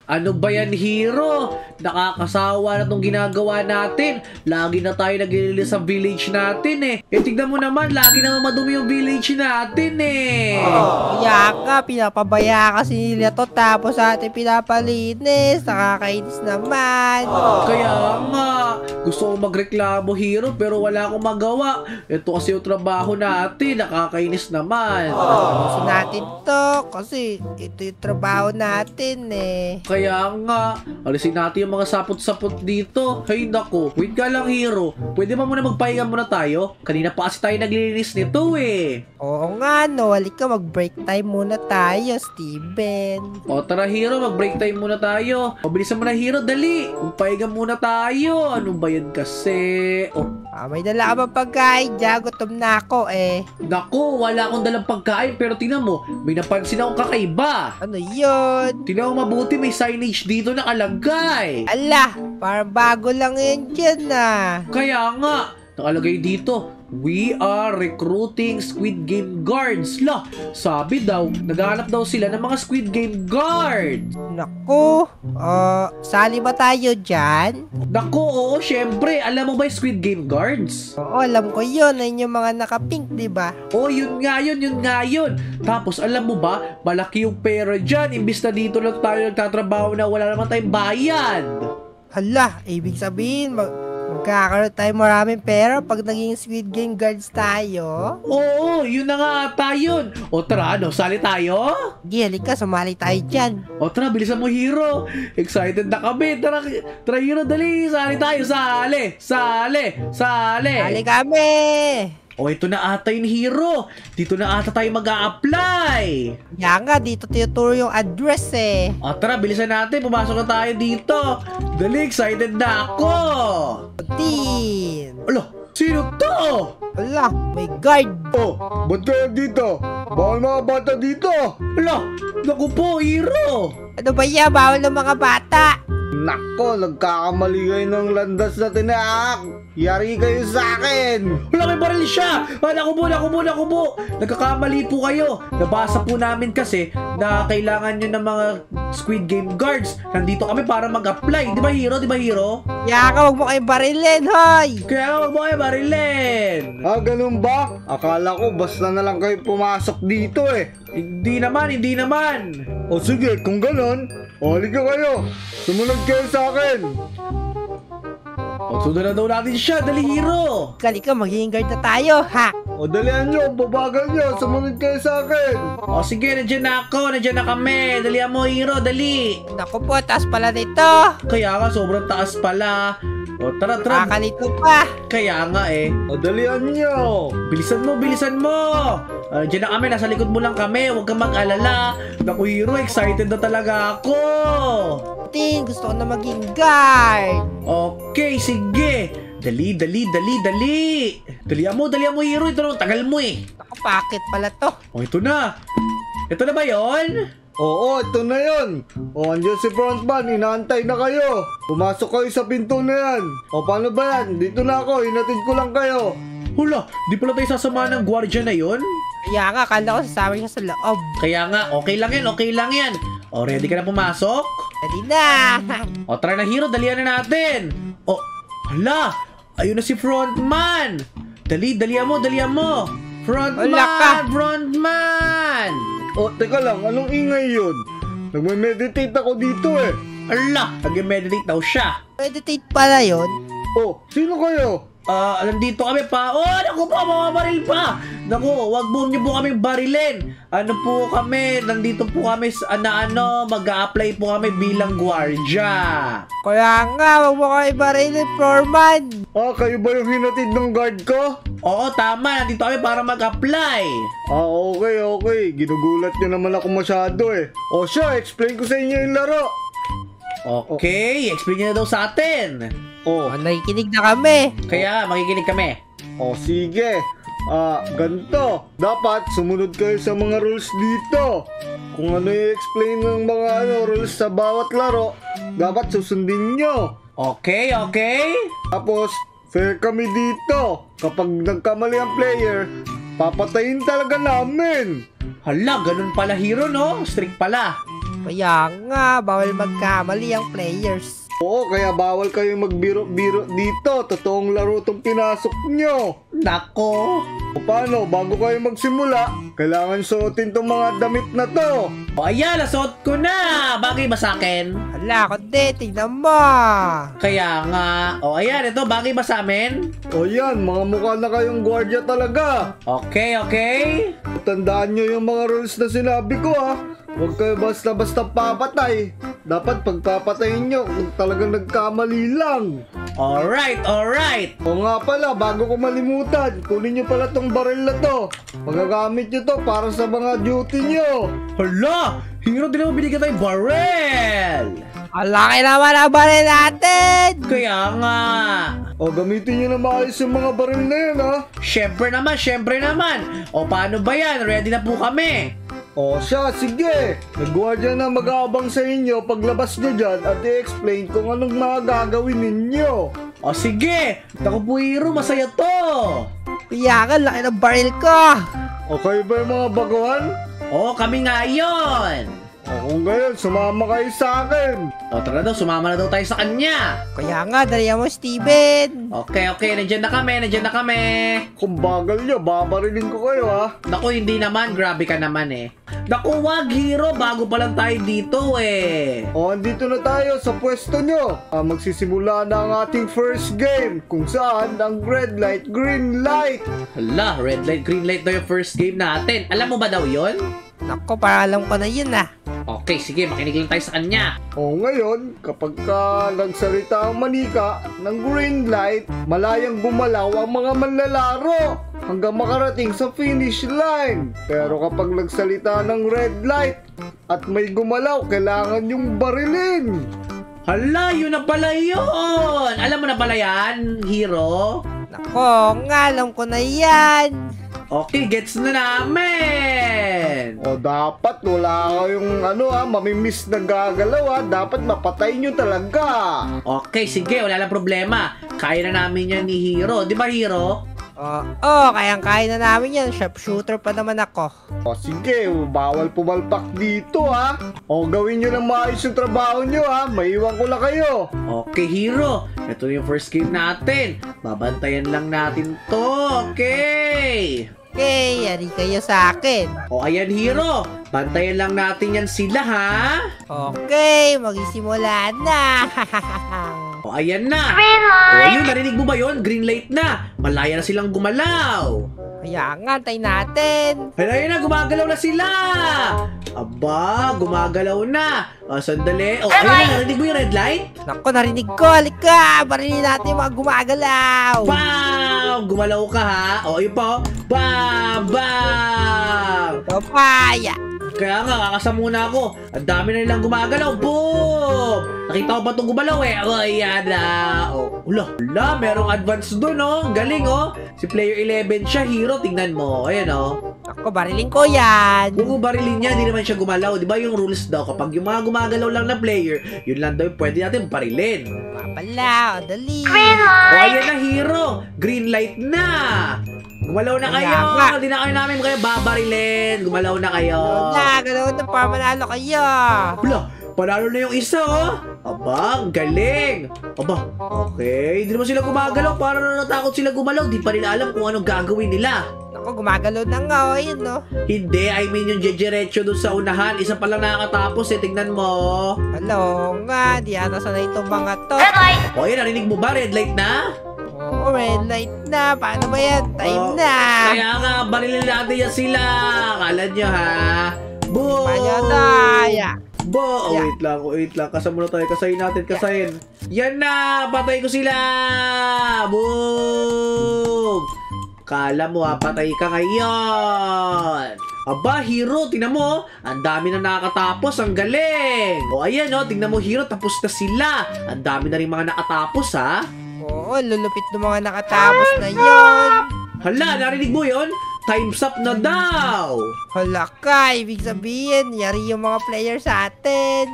Ano ba yan, Hero? Nakakasawa na tong ginagawa natin. Lagi na tayo naglilinis sa village natin eh. Tignan mo naman, lagi naman madumi yung village natin eh. Kaya ka, pinapabaya kasi nila to tapos atin pinapalinis. Nakakainis naman. Kaya nga, gusto kong magreklamo, Hero, pero wala akong magawa. Ito kasi yung trabaho natin, nakakainis naman. Gusto natin to kasi ito yung trabaho natin eh. Kaya nga, alisin natin yung mga sapot-sapot dito. Hay nako, wait ka lang, Hero. Pwede ba muna magpahinga muna tayo? Kanina pa kasi tayo naglilinis nito eh. Oo nga no, halika mag-break time muna tayo, Steven. O tara, Hero, mag-break time muna tayo. Mabilisan mo na, Hero, dali. Magpahinga muna tayo. Ano ba yan kasi? May dala ka bang pagkain dyan? Gutom na ako eh. Naku, wala akong dalang pagkain pero tingnan mo, may napansin akong kakaiba. Ano yun? Tingnan mo mabuti, may signage dito nakalagay. Ala, parang bago lang yan dyan ah. Kaya nga, nakalagay dito, we are recruiting Squid Game guards. Lah, sabi daw, naghahanap daw sila ng mga Squid Game guards. Naku, sali ba tayo dyan? Naku, oo, syempre. Alam mo ba yung Squid Game guards? Oo, alam ko yun. Ayun yung mga naka-pink, diba? Oh, yun nga yun. Tapos, alam mo ba, malaki yung pera dyan. Imbis na dito lang tayo nagtatrabaho na wala naman tayong bayad. Hala, ibig sabihin, magkakaroon tayo maraming pera pag naging Squid Game guards tayo? Oo, yun na nga ata yun. O tara, sali tayo? Sige, halika, sumali tayo dyan. O tara, bilisan mo, Hero. Excited na kami. Tara, Hero, dali. Sali tayo. Sali kami! O, ito na ata yung, Hero. Dito na ata tayo mag-a-apply. Kaya nga, dito tinuturo yung address eh. O tara, bilisan natin. Pumasok na tayo dito. Dali, excited na ako. Tin! Alo, sino to? Ala, may guard. Oh, ba't kayo dito? Bawal mga bata dito. Alo, naku po, Hero. Ano ba yan? Bawal ng mga bata. Nako, nagkakamali kayo ng landas na tinaak. Yari kayo sa akin. Wala, may baril siya. Naku po. Nagkakamali po kayo. Nabasa po namin kasi na kailangan nyo ng mga Squid Game guards. Nandito kami para mag-apply. Di ba, Hero? Kaya ka, wag mo kayong barilin, hoy! Kaya nga, wag mo kayo barilin. Ganun ba? Akala ko basta na lang kayo pumasok dito eh. Hindi naman. O sige, kung ganun, halika kayo. Sumunod kayo sa akin. O, sundan na daw natin siya. Dali, Hero. Halika, magiging guard na tayo, ha? O dalihan nyo, babagal nyo. Sumunod kayo sa akin. O, sige, nandiyan na ako. Nandiyan na kami. Dalihan mo, Hero. Dali. Naku po, taas pala nito. Kaya nga, sobrang taas pala. O, tara. Kakalito pa. Kaya nga eh. O dalihan nyo. Bilisan mo. Diyan na kami, nasa likod mo lang kami. Huwag kang mag-alala. Naku, Hero, excited na talaga ako. Tin, gusto ko na maging guard. Okay, sige. Dali. Dalihan mo, Hero. Ito naman, tagal mo eh. Naku, bakit pala to? O, ito na. Ito na ba yon? Oo, ito na yun. O, andyan si frontman, inaantay na kayo. Pumasok kayo sa pinto na yan. O, paano ba yan? Dito na ako, hinatid ko lang kayo. Hula, di pala tayo sasama ng gwardiya na yon? Kaya nga, akala ko sasama siya sa loob. Kaya nga, okay lang yan. O, ready ka na pumasok? Dali na. O, tara na, Hero, dalihan na natin. O, hala, ayun na si frontman. Dalihan mo. Frontman. O, teka lang, anong ingay yun? Nagme-meditate ako dito eh. Ala, nag-meditate daw siya. Meditate pala yun. O, sino kayo? Nandito kami pa. Oh, naku po, mga baril pa. Naku, wag mo niyo po kaming barilin. Ano po kami, nandito po kami sa mag-a-apply po kami bilang gwardiya. Kaya nga, wag mo kayo barilin, Foreman. Kayo ba yung hinatid ng guard ko? Oo, tama. Nandito kami para mag-apply. Okay. Ginugulat nyo naman ako masyado eh. O siya, explain ko sa inyo yung laro. Okay, explain niyo na daw sa atin. Nakikinig na kami. Kaya, makikinig kami. Sige. Ganito. Dapat sumunod kayo sa mga rules dito. Kung ano i-explain ng mga rules sa bawat laro, dapat susundin nyo. Okay. Tapos, fair kami dito. Kapag nagkamali ang player, papatayin talaga namin. Hala, ganun pala, Hero, no? Strict pala. Kaya nga, bawal magkamali ang players. Oo, kaya bawal kayong magbiro-biro dito. Totoong laro tong pinasok nyo. Nako. O paano, bago kayo magsimula, kailangan suotin tong mga damit na to. O ayan, nasuot ko na. Bagay ba sa akin? Hala, kundi, tignan mo. Kaya nga. O ayan, ito, bagay ba sa amin? O yan, mga mukha na kayong gwardiya talaga. Okay, okay. Tandaan nyo yung mga rules na sinabi ko ha. Huwag kayo basta-basta papatay. Dapat pagpapatayin nyo kung talagang nagkamali lang. Alright, alright. O nga pala, bago ko malimutan, kunin nyo pala tong baril na to. Magagamit nyo to para sa mga duty nyo. Hala, Hero, di naman binigyan tayong barrel. Ang laki naman ang baril natin. Kaya nga. O gamitin nyo na maayos yung mga baril na yun ha. Syempre naman, syempre naman. O paano ba yan? Ready na po kami. O siya, sige. Nagwardya na mag-aabang sa inyo paglabas nyo dyan at i-explain kung anong mga gagawin ninyo. O sige, naku po Hero, masaya to. Kaya nga, laki ng baril ko. Okay ba yung mga baguhan? O, kami nga yun. O kung gayon, sumama kayo sa akin. O tara daw, sumama na daw tayo sa kanya. Kaya nga, dali mo, Steven. Okay, okay, nandiyan na kami, nandiyan na kami. Kung bagal nyo, babarilin ko kayo ha. Naku, hindi naman, grabe ka naman eh. Naku, wag Hero, bago pa lang tayo dito eh. O, andito na tayo sa pwesto nyo. Magsisimula na ang ating first game, kung saan ang red light, green light. Hala, red light, green light daw yung first game natin. Alam mo ba daw yun? Naku, para alam ko na yun ah. Okay, sige, makinig lang tayo sa kanya. O ngayon, kapag ka nagsalita ang manika ng green light, malayang gumalaw ang mga manlalaro hanggang makarating sa finish line. Pero kapag nagsalita ng red light at may gumalaw, kailangan yung barilin. Hala, yun na pala yun! Alam mo na pala yan, Hero? Naku, nga alam ko na yan. Okay, gets na namin! O dapat wala kayong mamimiss na gagalaw ha. Dapat mapatay nyo talaga. Okay, sige, wala lang problema. Kaya na namin yan ni Hero. Di ba, Hero? Kayang-kaya na namin yan. Sharpshooter pa naman ako. O sige, bawal pumalpak dito ha. O gawin nyo ng maayos yung trabaho nyo ha. Maiwan ko lang kayo. Okay, Hero. Ito yung first game natin. Babantayan lang natin to. Okay. Okay, yari kayo sa akin. O, ayan, Hero. Bantayan lang natin yan sila, ha? Okay, magsisimula na. O, ayan na. O, ayun, narinig mo ba yun? Green light na. Malaya na silang gumalaw. Kaya nga, tayo natin. Ayun na, gumagalaw na sila. Aba, gumagalaw na. O, sandali. O, ayun na, narinig mo yung red light? Naku, narinig ko. Halika, barilin natin yung mga gumagalaw. Bam! Gumalaw ka, ha? O, ayun pa, o. Bam! Bam! Papaya. Kaya nga, kakasama ako. Ang dami na nilang gumagalaw. Boom! Nakita ko pa itong gumalaw eh. O, ayan na. O, ula, merong advance dun, oh. Galing, oh. Si player 11 siya, Hero. Tingnan mo. Ayan, oh. Naku, barilin ko yan. Kung barilin niya, hindi naman siya gumalaw. Di ba yung rules daw, kapag yung mga gumagalaw lang na player, yun lang daw yung pwede natin barilin. Papala, o dali. O, ayan na, Hero. Green light na. Gumalaw na kayo. Hindi na kayo namin kayo babarilin. Gumalaw na kayo. Galaw na para manalo kayo. Wala, panalo na yung isa, oh. Aba, ang galing. Aba, okay. Hindi naman sila gumagalaw. Parang natakot sila gumalaw. Di pa nila alam kung anong gagawin nila. Naku, gumagalaw na nga, o yun, no. Hindi, I mean yung diretso dun sa unahan. Isa pa lang nakakatapos, eh. Tignan mo. Hello nga, di ata sanay itong mga to. O, yan, narinig mo ba? Red light na? Oo, red light na. Paano ba yan? Time Oh, na. Kaya nga, barilin natin yan sila. Akala nyo, ha? Boom! Panyataya. Oh, Yeah. wait lang. Kasama na tayo. Kasayin natin, kasayin. Yan na! Patay ko sila! Boom! Kala mo, patay ka ngayon! Aba, Hero, tingnan mo, ang dami na nakakatapos, ang galing! O, ayan, tingnan mo, Hero, tapos na sila. Ang dami na rin mga nakatapos, ha? Oo, lulupit ng mga nakatapos na yon. Hala, narinig mo yon? Time's up na daw! Hala ka, ibig sabihin, yari yung mga player sa atin.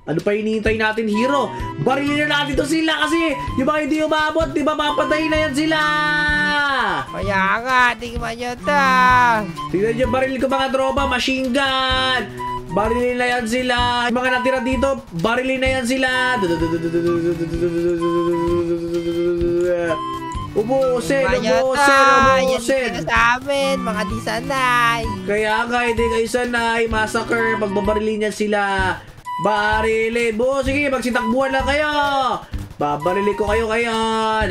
Ano pa hinihintay natin, Hero? Barilin na natin to sila kasi yung mga hindi umabot, di ba mapatay na yan sila? Kaya nga, tingnan nyo ta. Tingnan nyo, baril ko mga tropa, machine gun! Barilin na yan sila. Yung mga natira dito, barilin na yan sila. Ubusin, ubusin. Yan sa amin, mga di sanay. Kaya nga, hindi kayo sanay. Massacre, pagbabarilin yan sila. Barilin. Buo, sige, magsitakbuhan lang kayo. Babarilin ko kayo ngayon.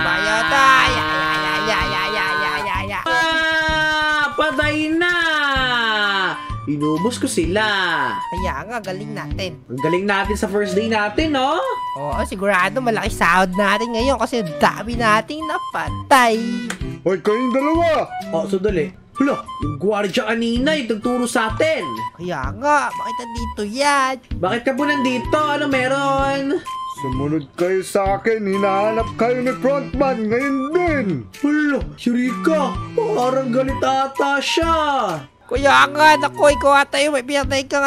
Bayota. Patay na! Inubos ko sila. Kaya nga, galing natin. Ang galing natin sa first day natin, no? Oo, sigurado malaki sahod natin ngayon kasi dami nating napatay. Hoy, kayong dalawa! Oh, sandali. Hala, yung gwardiya kanina, yung nagturo sa atin. Kaya nga, bakit nandito yan? Bakit ka po nandito? Ano meron? Sumunod kayo sa akin, hinahanap kayo ni Frontman ngayon din! Hala, si Rika, parang galit ata siya. Kaya nga, naku, ikaw ata yung may pinatay kang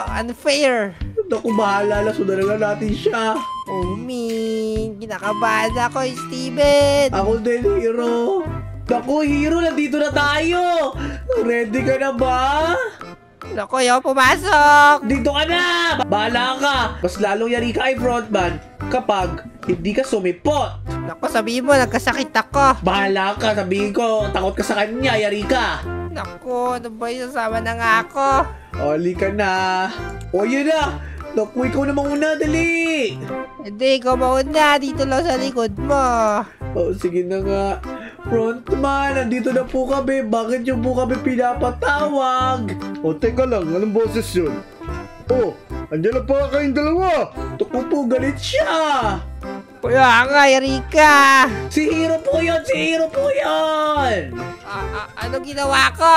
unfair. Naku, bahala na, sundan na lang natin siya. Oh, Min, kinakabahan ako, Steven. Ako din, Hero. Naku, Hero, nandito na tayo. Ready ka na ba? Naku, ayaw pumasok. Dito ka na! Bahala ka! Mas lalong yari ka ay frontman kapag hindi ka sumipot. Naku, sabihin mo, nagkasakit ako. Bahala ka, sabihin ko, takot ka sa kanya, yari ka. Naku, ano ba yung sasama na nga ako? Oli ka na. O, yun na. Naku, ikaw na mauna, dali. Hindi, ikaw mauna. Dito lang sa likod mo. O, sige na nga. Frontman, nandito na po kami. Bakit yung po kami pinapatawag? O, teka lang, anong boses yun? Oh, andyan na pa kayong dalawa! Naku po, galit siya. Kaya nga, Erika. Si Hero po yun! Si Hero po yun! Ano ginawa ko?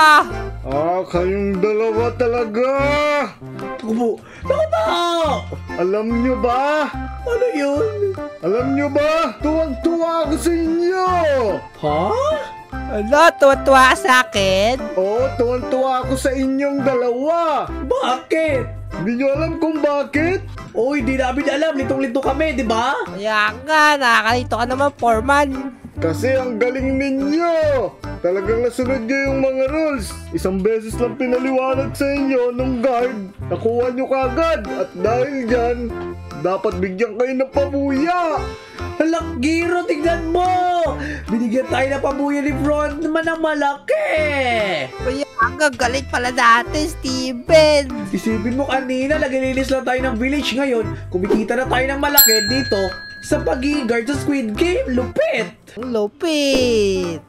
Kayong dalawa talaga! Naku po. Naku po! Alam nyo ba? Ano yun? Alam nyo ba? Tuwang-tuwa ako sa inyo! Ha? Ano, tuwa-tuwa ka sa akin? Oo, tuwang-tuwa ako sa inyong dalawa! Bakit? Hindi nyo alam kung bakit? Oh, hindi namin alam. Litong-lito kami, di ba? Kaya nga, nakakalito ka naman, Foreman. Kasi ang galing ninyo! Talagang nasunod nyo yung mga rules. Isang beses lang pinaliwanag sa inyo nung guard. Nakuha nyo kagad. At dahil dyan, dapat bigyan kayo ng pabuya. Halak, Giro, tignan mo! Binigyan tayo ng pabuya ni Frontman ng malaki! Kaya nga, galit pala natin, Steven. Isipin mo kanina, naglilinis lang tayo ng village ngayon. Kumikita na tayo ng malaki dito sa pag-guard sa Squid Game. Lupit! Ang lupit.